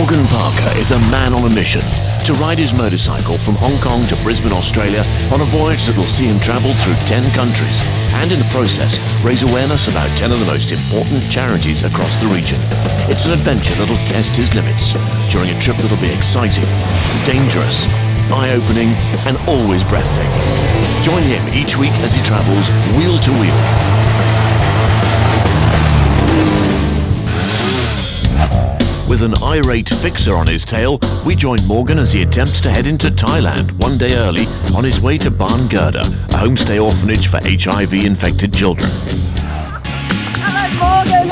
Morgan Parker is a man on a mission to ride his motorcycle from Hong Kong to Brisbane, Australia on a voyage that will see him travel through 10 countries and in the process raise awareness about 10 of the most important charities across the region. It's an adventure that'll test his limits during a trip that'll be exciting, dangerous, eye-opening and always breathtaking. Join him each week as he travels wheel to wheel. With an irate fixer on his tail, we join Morgan as he attempts to head into Thailand one day early on his way to Ban Gerda, a homestay orphanage for HIV-infected children. Hello Morgan,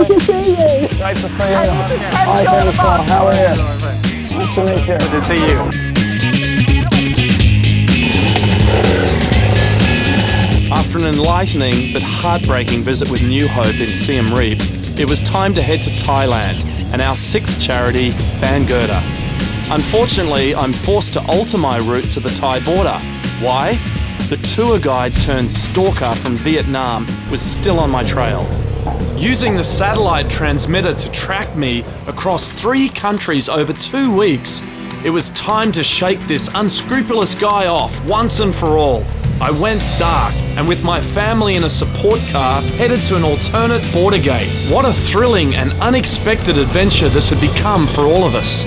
good to see you. Great to see you. Hi Jennifer, how are you? Nice to meet you. Good to see you. After an enlightening but heartbreaking visit with New Hope in Siem Reap, it was time to head to Thailand and our 6th charity, Ban Gerda. Unfortunately, I'm forced to alter my route to the Thai border. Why? The tour guide turned stalker from Vietnam was still on my trail. Using the satellite transmitter to track me across 3 countries over 2 weeks, it was time to shake this unscrupulous guy off once and for all. I went dark and with my family in a support car headed to an alternate border gate. What a thrilling and unexpected adventure this had become for all of us.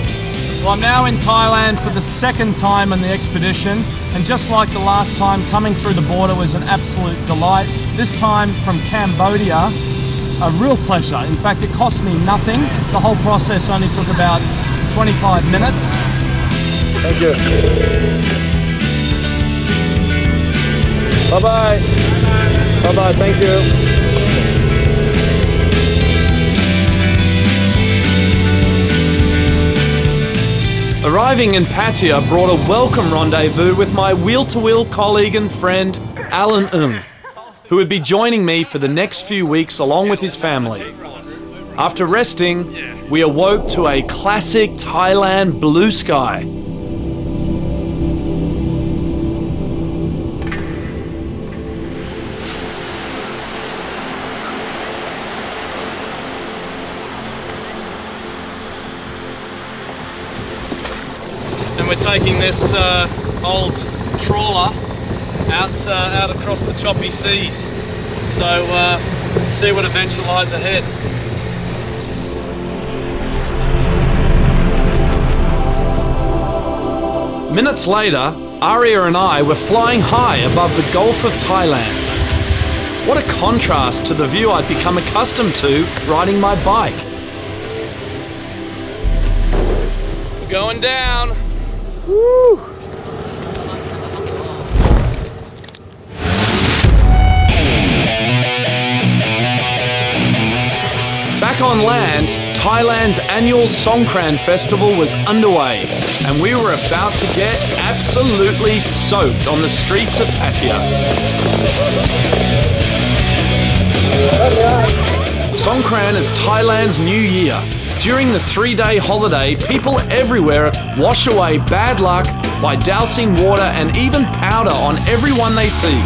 Well, I'm now in Thailand for the 2nd time on the expedition, and just like the last time, coming through the border was an absolute delight. This time from Cambodia, a real pleasure. In fact, it cost me nothing. The whole process only took about 25 minutes. Thank you. Bye-bye. Bye-bye, thank you. Arriving in Pattaya brought a welcome rendezvous with my wheel-to-wheel colleague and friend, Alan Ng, who would be joining me for the next few weeks along with his family. After resting, we awoke to a classic Thailand blue sky. We're taking this old trawler out across the choppy seas. So see what adventure lies ahead. Minutes later, Aria and I were flying high above the Gulf of Thailand. What a contrast to the view I'd become accustomed to riding my bike. We're going down. Woo. Back on land, Thailand's annual Songkran Festival was underway, and we were about to get absolutely soaked on the streets of Pattaya. Songkran is Thailand's New Year. During the 3-day holiday, people everywhere wash away bad luck by dousing water and even powder on everyone they see.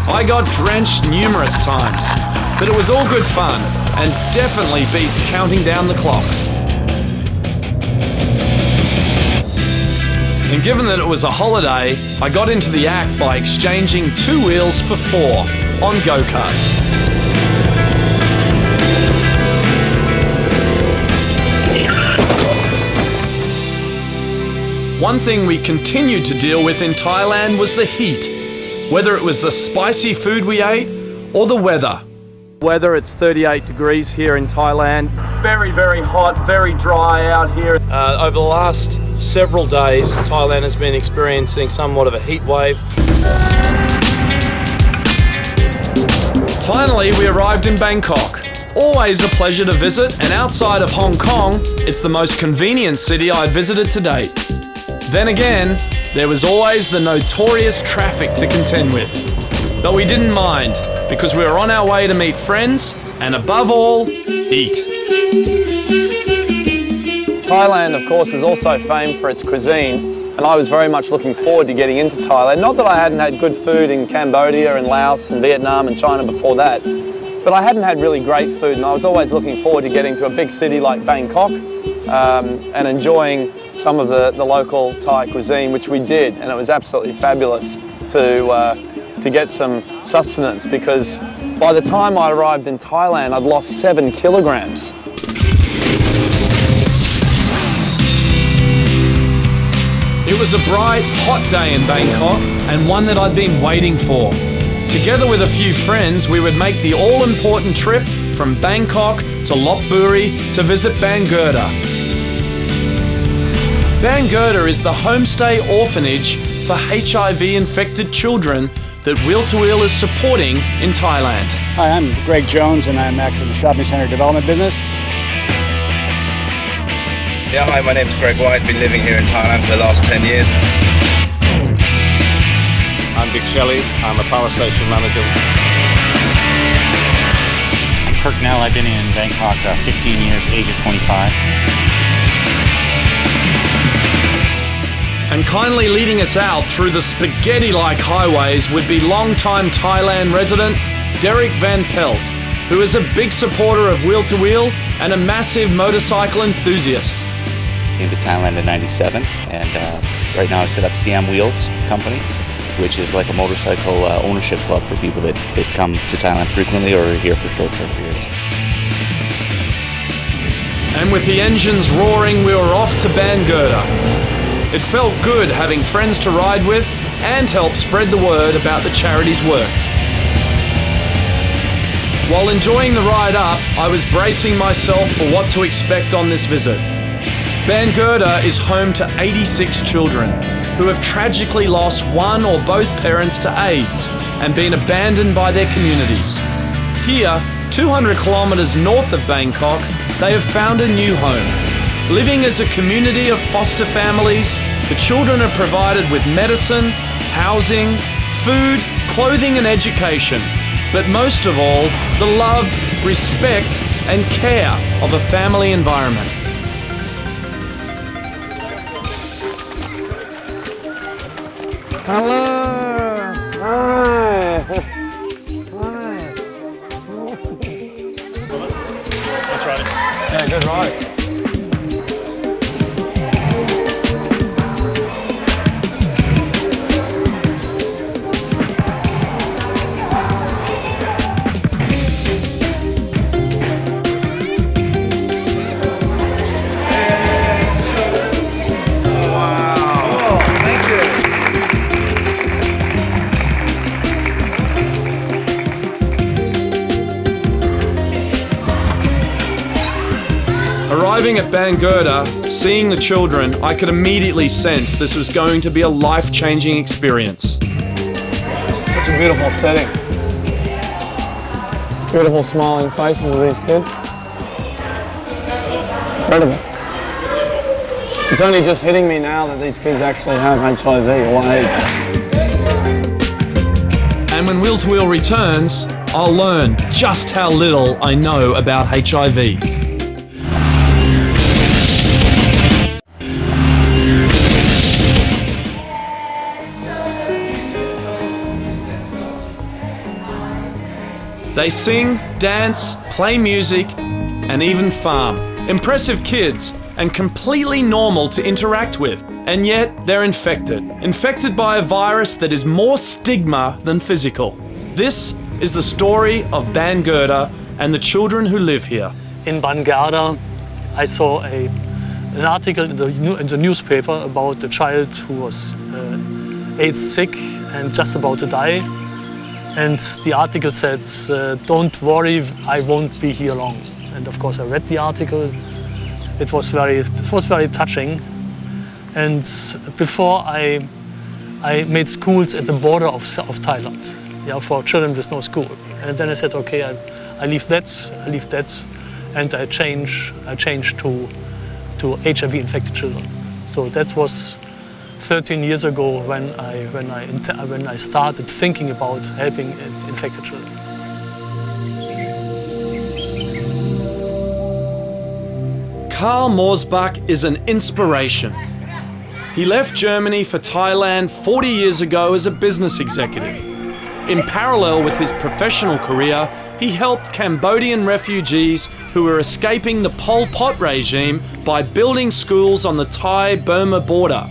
I got drenched numerous times, but it was all good fun and definitely beats counting down the clock. And given that it was a holiday, I got into the act by exchanging 2 wheels for 4 on go-karts. One thing we continued to deal with in Thailand was the heat, whether it was the spicy food we ate or the weather. Weather, it's 38 degrees here in Thailand. Very, very hot, very dry out here. Over the last several days, Thailand has been experiencing somewhat of a heat wave. Finally, we arrived in Bangkok. Always a pleasure to visit, and outside of Hong Kong, it's the most convenient city I've visited to date. Then again, there was always the notorious traffic to contend with. But we didn't mind, because we were on our way to meet friends, and above all, eat. Thailand, of course, is also famed for its cuisine, and I was very much looking forward to getting into Thailand. Not that I hadn't had good food in Cambodia and Laos and Vietnam and China before that, but I hadn't had really great food, and I was always looking forward to getting to a big city like Bangkok and enjoying some of the local Thai cuisine, which we did, and it was absolutely fabulous to get some sustenance, because by the time I arrived in Thailand, I'd lost 7 kilograms. It was a bright, hot day in Bangkok, and one that I'd been waiting for. Together with a few friends, we would make the all-important trip from Bangkok to Lopburi to visit Bangurda. Bangurda is the homestay orphanage for HIV-infected children that Wheel to Wheel is supporting in Thailand. Hi, I'm Greg Jones, and I'm actually in the shopping center development business. Yeah, hi, my name's Greg White. Been living here in Thailand for the last 10 years. I'm Dick Shelley. I'm a power station manager. I'm Kirk Nell. I've been in Bangkok 15 years, age of 25. And kindly leading us out through the spaghetti-like highways would be long-time Thailand resident Derek Van Pelt, who is a big supporter of Wheel to Wheel and a massive motorcycle enthusiast. Came to Thailand in '97, and right now I set up Siam Wheels Company, which is like a motorcycle ownership club for people that come to Thailand frequently or are here for short-term periods. And with the engines roaring, we were off to Bangurda. It felt good having friends to ride with and help spread the word about the charity's work. While enjoying the ride up, I was bracing myself for what to expect on this visit. Bangurda is home to 86 children who have tragically lost one or both parents to AIDS and been abandoned by their communities. Here, 200 kilometres north of Bangkok, they have found a new home. Living as a community of foster families, the children are provided with medicine, housing, food, clothing and education. But most of all, the love, respect and care of a family environment. Hello! Hi! Hi! Nice riding. Yeah, good ride. Arriving at Bangurda, seeing the children, I could immediately sense this was going to be a life-changing experience. Such a beautiful setting. Beautiful smiling faces of these kids. Incredible. It's only just hitting me now that these kids actually have HIV or AIDS. And when Wheel to Wheel returns, I'll learn just how little I know about HIV. They sing, dance, play music, and even farm. Impressive kids, and completely normal to interact with. And yet, they're infected. Infected by a virus that is more stigma than physical. This is the story of Bangurda and the children who live here. In Bangurda, I saw an article in the newspaper about a child who was AIDS sick and just about to die. And the article said, don't worry, I won't be here long. And of course I read the article. This was very touching. And before I made schools at the border of Thailand, yeah, for children with no school. And then I said, okay, I leave that, and I change to HIV infected children. So that was 13 years ago when I started thinking about helping infected children. Karl Morsbach is an inspiration. He left Germany for Thailand 40 years ago as a business executive. In parallel with his professional career, he helped Cambodian refugees who were escaping the Pol Pot regime by building schools on the Thai-Burma border.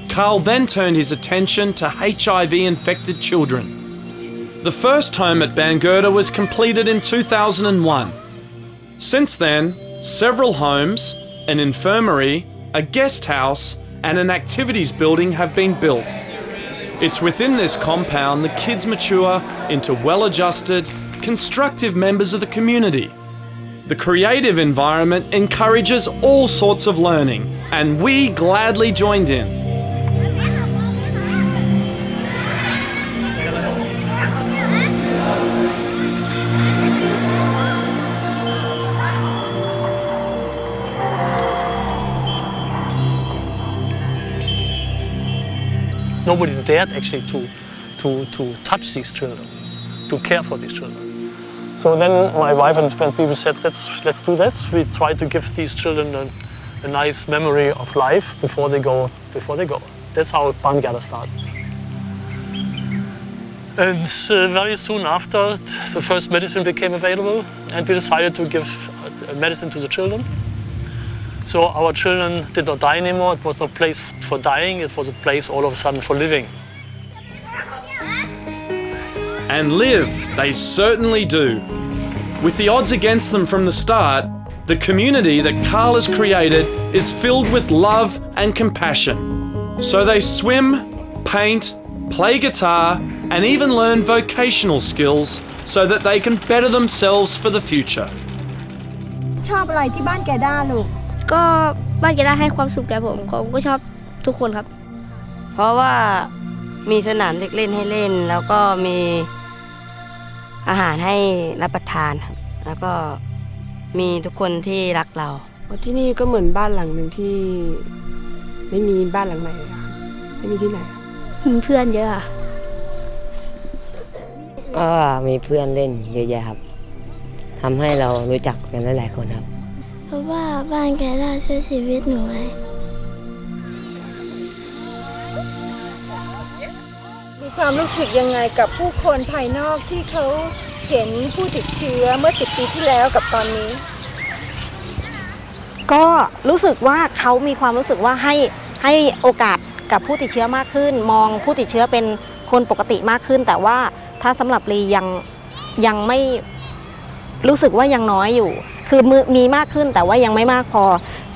Carl then turned his attention to HIV-infected children. The first home at Bangurda was completed in 2001. Since then, several homes, an infirmary, a guest house, and an activities building have been built. It's within this compound the kids mature into well-adjusted, constructive members of the community. The creative environment encourages all sorts of learning, and we gladly joined in. Nobody dared actually to touch these children, to care for these children. So then my wife and people said, let's do that. We try to give these children a nice memory of life before they go. That's how Bangurda started. And very soon after, the first medicine became available, and we decided to give medicine to the children. So our children did not die anymore. It was no place for dying. It was a place all of a sudden for living. And live, they certainly do. With the odds against them from the start, the community that Carl has created is filled with love and compassion. So they swim, paint, play guitar, and even learn vocational skills so that they can better themselves for the future. ชอบอะไรที่บ้านแกด้าลูก ก็บ้านแกด้าให้ความสุขแก่ผมก็ชอบทุกคนครับ เพราะว่ามีสนามเด็กเล่นให้เล่นแล้วก็มีอาหารให้รับประทานครับแล้วก็มีทุกคนที่รักเราที่นี่ก็เหมือนบ้านหลังหนึ่งที่ไม่มีบ้านหลังไหนเลยค่ะไม่มีที่ไหนมีเพื่อนเยอะมีเพื่อนเล่นเยอะแยะครับทำให้เรารู้จักกันหลายๆคนครับเพราะว่าบ้านแกด้าช่วยชีวิตหนูไว้มีความรู้สึกยังไงกับผู้คนภายนอกที่เขาเห็นผู้ติดเชื้อเมื่อ10 ปีที่แล้วกับตอนนี้ก็รู้สึกว่าเขามีความรู้สึกว่าให้โอกาสกับผู้ติดเชื้อมากขึ้นมองผู้ติดเชื้อเป็นคนปกติมากขึ้นแต่ว่าถ้าสำหรับลียังไม่รู้สึกว่ายังน้อยอยู่คือมีมากขึ้นแต่ว่ายังไม่มากพอ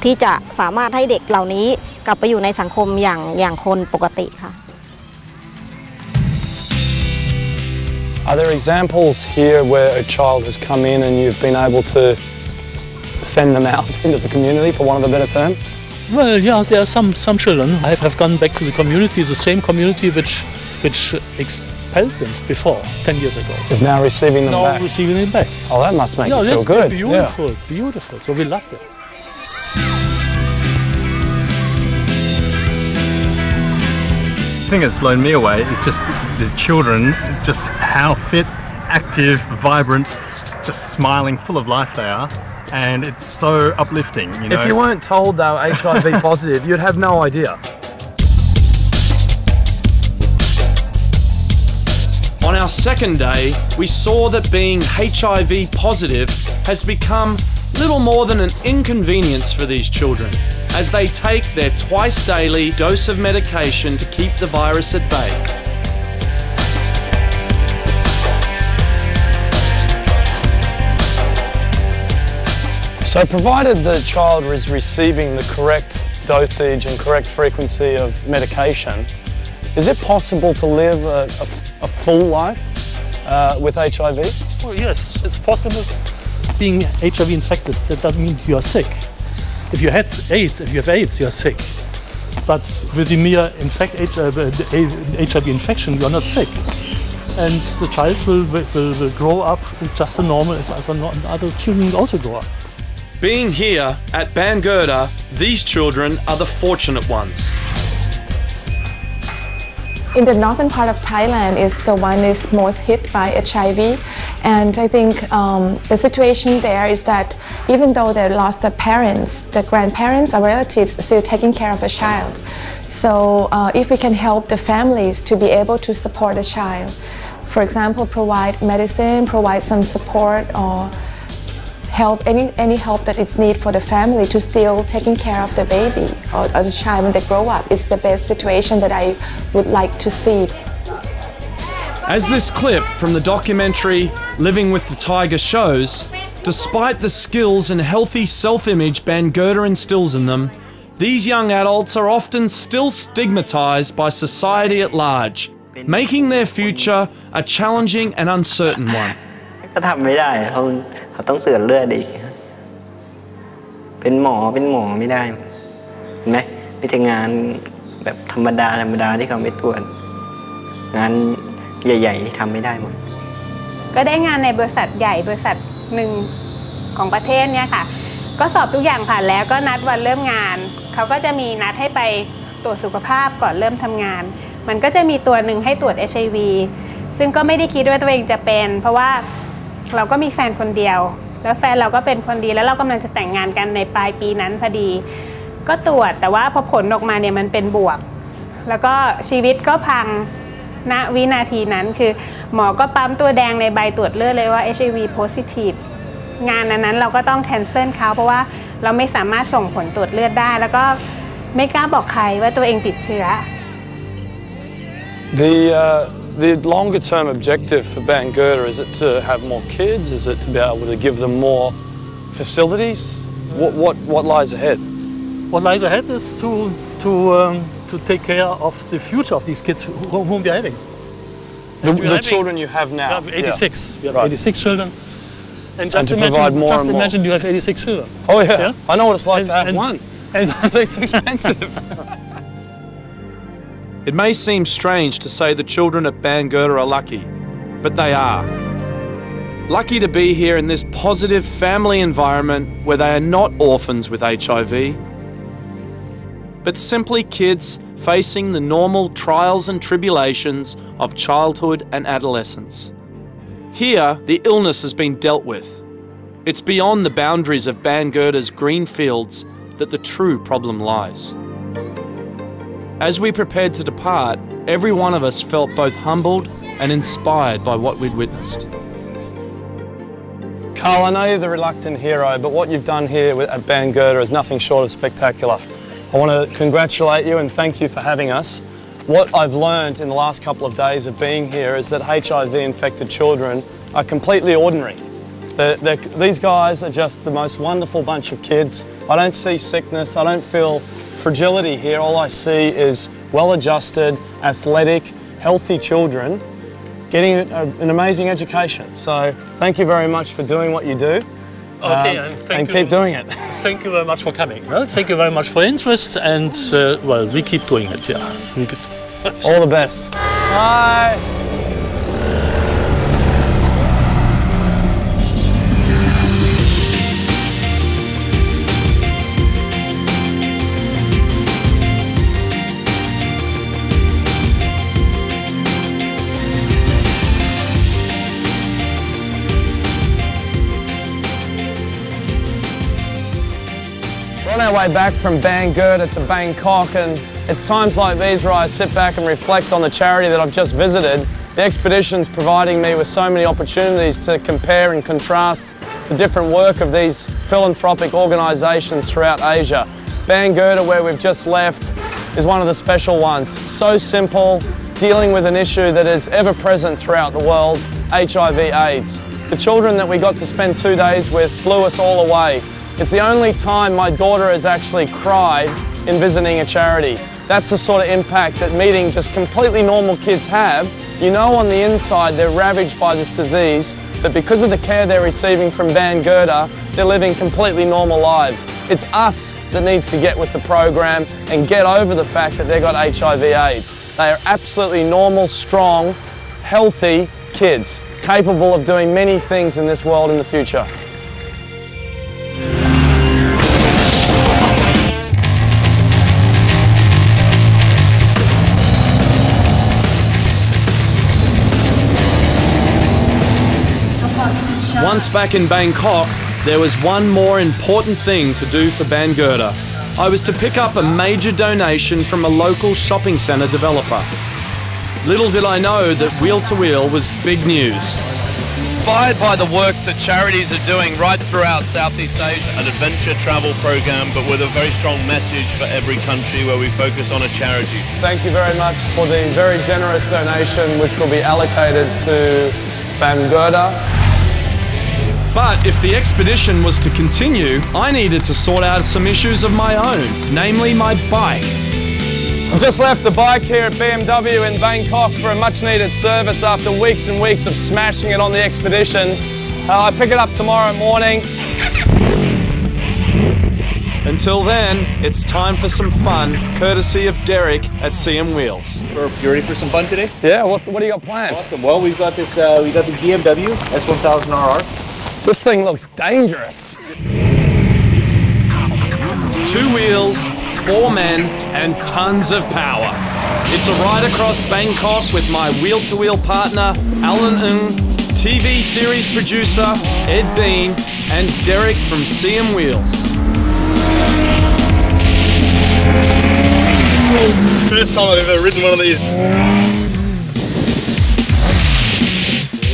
ที่จะสามารถให้เด็กเหล่านี้กลับไปอยู่ในสังคมอย่างคนปกติค่ะ Are there examples here where a child has come in and you've been able to send them out into the community, for want of a better term? Well, yeah, there are some children. I have gone back to the community, the same community which expelled them before 10 years ago. Is now receiving them back. Now receiving them back. Oh, that must make you feel good. Beautiful, beautiful. So we love it. The thing that's blown me away is just the children, just how fit, active, vibrant, just smiling, full of life they are, and it's so uplifting, you know. If you weren't told they were HIV positive, you'd have no idea. On our second day, we saw that being HIV positive has become little more than an inconvenience for these children as they take their twice daily dose of medication to keep the virus at bay. So provided the child is receiving the correct dosage and correct frequency of medication, is it possible to live a full life with HIV? Oh, yes, it's possible. Being HIV infected, that doesn't mean you are sick. If you have AIDS, you are sick. But with the mere HIV infection, you are not sick. And the child will grow up just as normal as other children also grow up. Being here at Bangurda, these children are the fortunate ones. In the northern part of Thailand is the one is most hit by HIV, and I think the situation there is that even though they lost their parents, the grandparents or relatives are still taking care of a child. So if we can help the families to be able to support the child, for example, provide medicine, provide some support or help, any help that is needed for the family to still taking care of the baby or the child when they grow up is the best situation that I would like to see. As this clip from the documentary Living with the Tiger shows, despite the skills and healthy self-image Bangurta instills in them, these young adults are often still stigmatized by society at large, making their future a challenging and uncertain one. ก็ทำไม่ได้เขาต้องเสือเลือดอีกเป็นหมอไม่ได้เห็นไหมไม่ใช่งานแบบธรรมดาที่เขาไม่ตรวจงานใหญ่ๆที่ทำไม่ได้หมดก็ได้งานในบริษัทใหญ่บริษัทหนึ่งของประเทศเนี่ยค่ะก็สอบทุกอย่างผ่านแล้วก็นัดวันเริ่มงานเขาก็จะมีนัดให้ไปตรวจสุขภาพก่อนเริ่มทำงานมันก็จะมีตัวหนึ่งให้ตรวจ HIV ซึ่งก็ไม่ได้คิดว่าตัวเองจะเป็นเพราะว่าเราก็มีแฟนคนเดียวแล้วแฟนเราก็เป็นคนดีแล้วเรากำลังจะแต่งงานกันในปลายปีนั้นพอดีก็ตรวจแต่ว่าพอผลออกมาเนี่ยมันเป็นบวกแล้วก็ชีวิตก็พังณวินาทีนั้นคือหมอก็ปั๊มตัวแดงในใบตรวจเลือดเลยว่า HIV positive งานนั้นเราก็ต้องแคนเซิลเขาเพราะว่าเราไม่สามารถส่งผลตรวจเลือดได้แล้วก็ไม่กล้าบอกใครว่าตัวเองติดเชื้อ The longer term objective for Bangurta, is it to have more kids? Is it to be able to give them more facilities? What lies ahead? What lies ahead is to take care of the future of these kids whom we are having. The children you have now? We have 86. We have 86 children. And to provide more and more. Imagine you have 86 children. Oh yeah. I know what it's like to have one. And it's expensive. It may seem strange to say the children at Bangurta are lucky, but they are. Lucky to be here in this positive family environment where they are not orphans with HIV, but simply kids facing the normal trials and tribulations of childhood and adolescence. Here, the illness has been dealt with. It's beyond the boundaries of Bangurta's green fields that the true problem lies. As we prepared to depart, every one of us felt both humbled and inspired by what we'd witnessed. Carl, I know you're the reluctant hero, but what you've done here at Bangurta is nothing short of spectacular. I want to congratulate you and thank you for having us. What I've learned in the last couple of days of being here is that HIV-infected children are completely ordinary. These guys are just the most wonderful bunch of kids. I don't see sickness, I don't feel fragility here. All I see is well-adjusted, athletic, healthy children getting an amazing education. So thank you very much for doing what you do. Okay, and keep doing it. Thank you very much for coming. Well, thank you very much for interest, and well, we keep doing it. Yeah, all the best. Bye. On our way back from Bangurta to Bangkok, and it's times like these where I sit back and reflect on the charity that I've just visited. The expedition's providing me with so many opportunities to compare and contrast the different work of these philanthropic organisations throughout Asia. Bangurta, where we've just left, is one of the special ones. So simple, dealing with an issue that is ever present throughout the world, HIV/AIDS. The children that we got to spend 2 days with blew us all away. It's the only time my daughter has actually cried in visiting a charity. That's the sort of impact that meeting just completely normal kids have. You know on the inside they're ravaged by this disease, but because of the care they're receiving from Bangurta, they're living completely normal lives. It's us that needs to get with the program and get over the fact that they've got HIV/AIDS. They are absolutely normal, strong, healthy kids, capable of doing many things in this world in the future. Once back in Bangkok, there was one more important thing to do for Bangurta. I was to pick up a major donation from a local shopping centre developer. Little did I know that Wheel to Wheel was big news. Inspired by the work that charities are doing right throughout Southeast Asia. An adventure travel program, but with a very strong message for every country where we focus on a charity. Thank you very much for the very generous donation which will be allocated to Bangurda. But if the expedition was to continue, I needed to sort out some issues of my own, namely my bike. I just left the bike here at BMW in Bangkok for a much needed service after weeks and weeks of smashing it on the expedition. I pick it up tomorrow morning. Until then, it's time for some fun, courtesy of Derek at CM Wheels. You ready for some fun today? Yeah, what do you got planned? Awesome. Well, we've got this. We got the BMW S1000RR. This thing looks dangerous. 2 wheels, 4 men, and tons of power. It's a ride across Bangkok with my wheel-to-wheel partner, Alan Ng, TV series producer, Ed Bean, and Derek from CM Wheels. First time I've ever ridden one of these.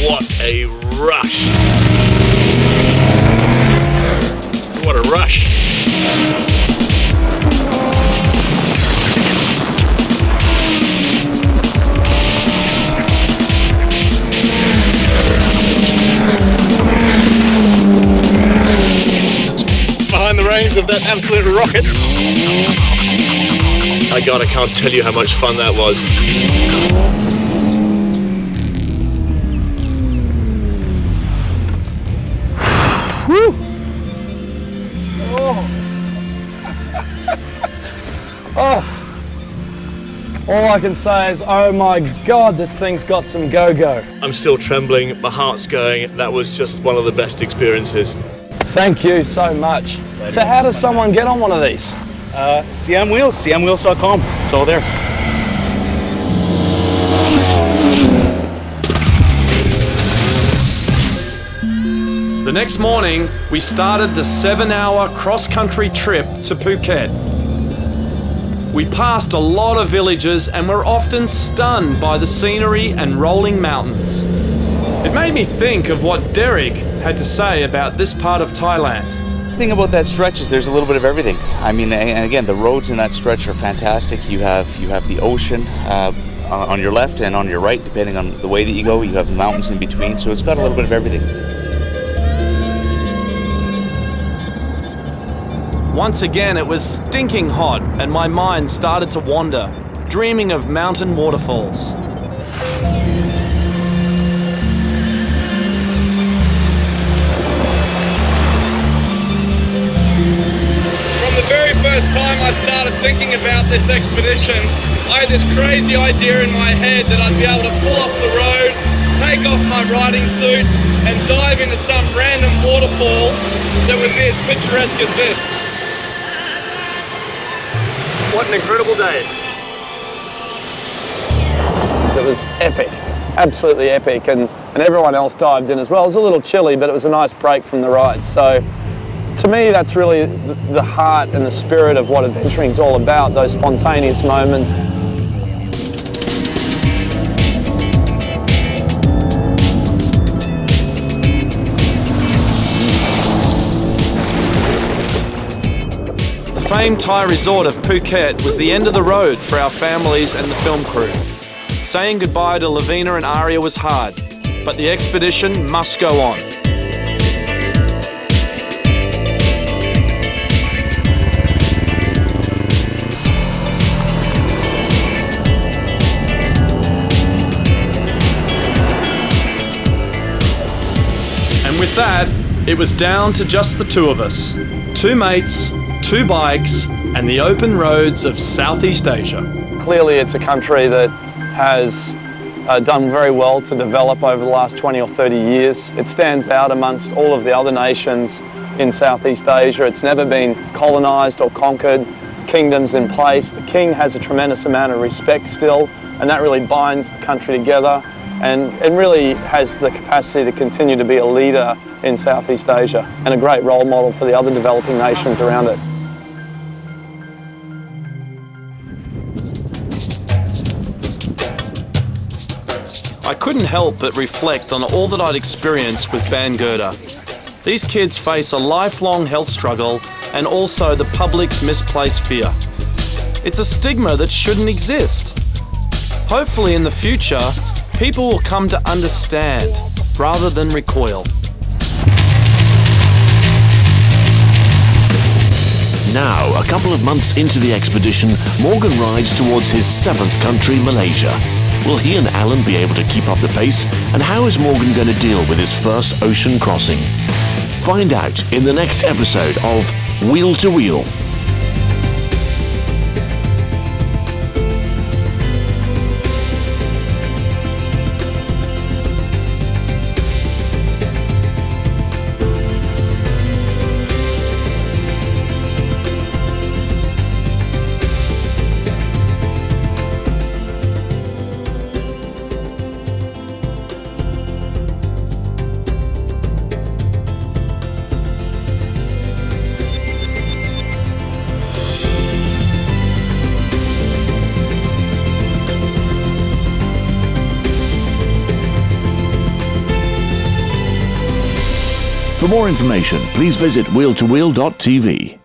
What a rush. What a rush. Behind the reins of that absolute rocket. My God, I can't tell you how much fun that was. Woo! Oh. All I can say is, oh my God, this thing's got some go-go. I'm still trembling, my heart's going. That was just one of the best experiences. Thank you so much. So how does someone get on one of these? CM Wheels, cmwheels.com. It's all there. The next morning, we started the 7-hour cross-country trip to Phuket. We passed a lot of villages and were often stunned by the scenery and rolling mountains. It made me think of what Derek had to say about this part of Thailand. The thing about that stretch is there's a little bit of everything. I mean, and again, the roads in that stretch are fantastic. You have the ocean on your left and on your right, depending on the way that you go. You have the mountains in between, so it's got a little bit of everything. Once again, it was stinking hot and my mind started to wander, dreaming of mountain waterfalls. From the very first time I started thinking about this expedition, I had this crazy idea in my head that I'd be able to pull off the road, take off my riding suit and dive into some random waterfall that would be as picturesque as this. What an incredible day. It was epic, absolutely epic, and everyone else dived in as well. It was a little chilly, but it was a nice break from the ride. So to me, that's really the heart and the spirit of what adventuring is all about, those spontaneous moments. The famed Thai resort of Phuket was the end of the road for our families and the film crew. Saying goodbye to Lavina and Aria was hard, but the expedition must go on. And with that, it was down to just the 2 of us. 2 mates, 2 bikes, and the open roads of Southeast Asia. Clearly it's a country that has done very well to develop over the last 20 or 30 years. It stands out amongst all of the other nations in Southeast Asia. It's never been colonised or conquered. Kingdoms in place. The king has a tremendous amount of respect still, and that really binds the country together and really has the capacity to continue to be a leader in Southeast Asia and a great role model for the other developing nations around it. I couldn't help but reflect on all that I'd experienced with Bangurta. These kids face a lifelong health struggle and also the public's misplaced fear. It's a stigma that shouldn't exist. Hopefully in the future, people will come to understand rather than recoil. Now, a couple of months into the expedition, Morgan rides towards his 7th country, Malaysia. Will he and Alan be able to keep up the pace? And how is Morgan going to deal with his first ocean crossing? Find out in the next episode of Wheel to Wheel. For more information, please visit wheel2wheel.tv.